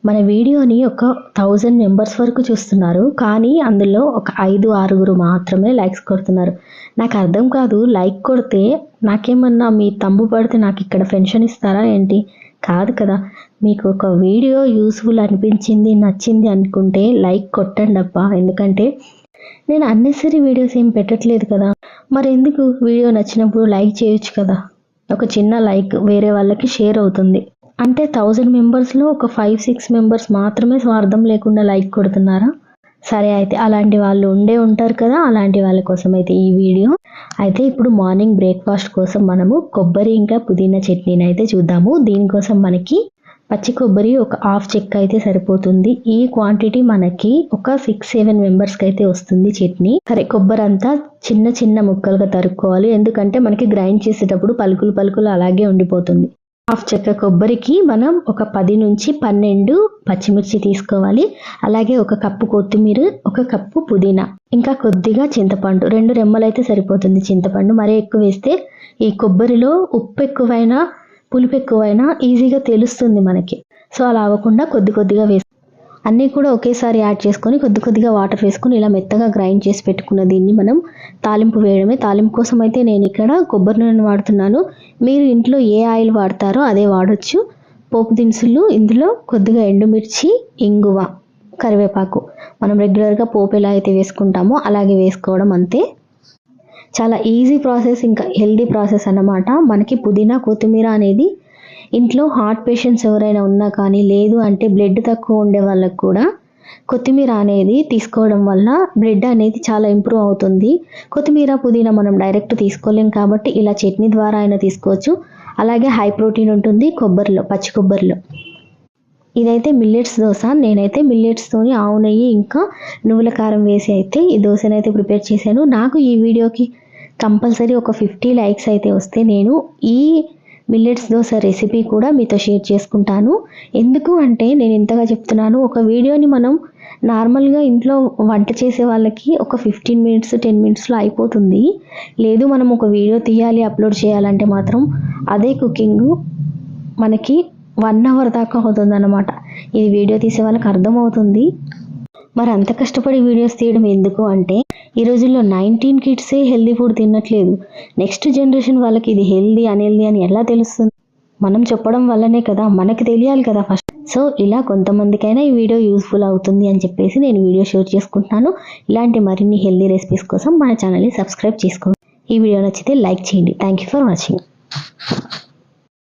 మన వీడియోని ఒక 1000 మెంబర్స్ వరకు చూస్తున్నారు. కానీ అందులో ఒక 5-6 మాత్రమే లైక్స్ కొడుతున్నారు. నాకు అర్థం కాదు, లైక్ కొడితే నాకేమన్నా మీ తంబు పడితే నాకు ఇక్కడ పెన్షన్ ఇస్తారా ఏంటి? కాదు కదా. మీకు ఒక వీడియో యూస్ఫుల్ అనిపించింది, నచ్చింది అనుకుంటే లైక్ కొట్టండి అబ్బా. ఎందుకంటే నేను అన్నెసరీ వీడియోస్ ఏం పెట్టట్లేదు కదా. మరి ఎందుకు వీడియో నచ్చినప్పుడు లైక్ చేయొచ్చు కదా. ఒక చిన్న లైక్ వేరే వాళ్ళకి షేర్ అవుతుంది. అంటే 1000 మెంబర్స్లో ఒక 5-6 మెంబర్స్ మాత్రమే స్వార్థం లేకుండా లైక్ కొడుతున్నారా? సరే అయితే అలాంటి వాళ్ళు ఉంటారు కదా. అలాంటి వాళ్ళ కోసం అయితే ఈ వీడియో. అయితే ఇప్పుడు మార్నింగ్ బ్రేక్ఫాస్ట్ కోసం మనము కొబ్బరి ఇంకా పుదీనా చట్నీని అయితే చూద్దాము. దీనికోసం మనకి పచ్చి కొబ్బరి ఒక హాఫ్ చెక్క అయితే సరిపోతుంది. ఈ క్వాంటిటీ మనకి ఒక 6-7 మెంబర్స్కి అయితే వస్తుంది చట్నీ. సరే, కొబ్బరి అంతా చిన్న చిన్న ముక్కలుగా తరుక్కోవాలి. ఎందుకంటే మనకి గ్రైండ్ చేసేటప్పుడు పలుకులు అలాగే ఉండిపోతుంది. హాఫ్ చెక్క కొబ్బరికి మనం ఒక 10-12 పచ్చిమిర్చి తీసుకోవాలి. అలాగే ఒక కప్పు కొత్తిమీర, ఒక కప్పు పుదీనా, ఇంకా కొద్దిగా చింతపండు, 2 రెమ్మలు అయితే సరిపోతుంది చింతపండు. మరీ ఎక్కువ వేస్తే ఈ కొబ్బరిలో ఉప్పు ఎక్కువైనా పులుపు ఎక్కువైనా ఈజీగా తెలుస్తుంది మనకి. సో అలా అవ్వకుండా కొద్దిగా వేసి అన్నీ కూడా ఒకేసారి యాడ్ చేసుకొని కొద్దిగా వాటర్ వేసుకొని ఇలా మెత్తగా గ్రైండ్ చేసి పెట్టుకున్న దీన్ని మనం తాలింపు వేయడమే. తాలింపు కోసం అయితే నేను ఇక్కడ కొబ్బరి నూనె వాడుతున్నాను. మీరు ఇంట్లో ఏ ఆయిల్ వాడతారో అదే వాడొచ్చు. పోపు దినుసులు ఇందులో కొద్దిగా ఎండుమిర్చి, ఇంగువ, కరివేపాకు, మనం రెగ్యులర్గా పోపు ఎలా అయితే వేసుకుంటామో అలాగే వేసుకోవడం అంతే. చాలా ఈజీ ప్రాసెస్, ఇంకా హెల్దీ ప్రాసెస్ అన్నమాట. మనకి పుదీనా కొత్తిమీర అనేది ఇంట్లో హార్ట్ పేషెంట్స్ ఎవరైనా ఉన్నా కానీ, లేదు అంటే బ్లడ్ తక్కువ ఉండే వాళ్ళకు కూడా కొత్తిమీర అనేది తీసుకోవడం వల్ల బ్లడ్ అనేది చాలా ఇంప్రూవ్ అవుతుంది. కొత్తిమీర పుదీనా మనం డైరెక్ట్ తీసుకోలేం కాబట్టి ఇలా చట్నీ ద్వారా అయినా తీసుకోవచ్చు. అలాగే హై ప్రోటీన్ ఉంటుంది కొబ్బరిలో, పచ్చి కొబ్బరిలో. ఇదైతే మిల్లెట్స్ దోశ. నేనైతే మిల్లెట్స్తోని ఆవు నెయ్యి ఇంకా నువ్వుల కారం వేసి అయితే ఈ దోశను అయితే ప్రిపేర్ చేశాను. నాకు ఈ వీడియోకి కంపల్సరీ ఒక 50 లైక్స్ అయితే వస్తే నేను ఈ మిల్లెట్స్ దోశ రెసిపీ కూడా మీతో షేర్ చేసుకుంటాను. ఎందుకు అంటే నేను ఇంతగా చెప్తున్నాను, ఒక వీడియోని మనం నార్మల్గా ఇంట్లో వంట చేసే వాళ్ళకి ఒక 15 మినిట్స్ 10 మినిట్స్లో అయిపోతుంది. లేదు మనం ఒక వీడియో తీయాలి, అప్లోడ్ చేయాలంటే మాత్రం అదే కుకింగ్ మనకి 1 అవర్ దాకా అవుతుంది అన్నమాట. ఇది వీడియో తీసే వాళ్ళకి అర్థమవుతుంది. మరి అంత కష్టపడి వీడియోస్ తీయడం ఎందుకు అంటే, ఈ రోజుల్లో 19 కిడ్సే హెల్దీ ఫుడ్ తినట్లేదు. నెక్స్ట్ జనరేషన్ వాళ్ళకి ఇది హెల్దీ అన్హెల్దీ అని ఎలా తెలుస్తుంది? మనం చెప్పడం వల్లనే కదా, మనకి తెలియాలి కదా ఫస్ట్. సో ఇలా కొంతమందికైనా ఈ వీడియో యూస్ఫుల్ అవుతుంది అని చెప్పేసి నేను వీడియో షేర్ చేసుకుంటున్నాను. ఇలాంటి మరిన్ని హెల్దీ రెసిపీస్ కోసం మన ఛానల్ని సబ్స్క్రైబ్ చేసుకోండి. ఈ వీడియో నచ్చితే లైక్ చేయండి. Thank you for watching.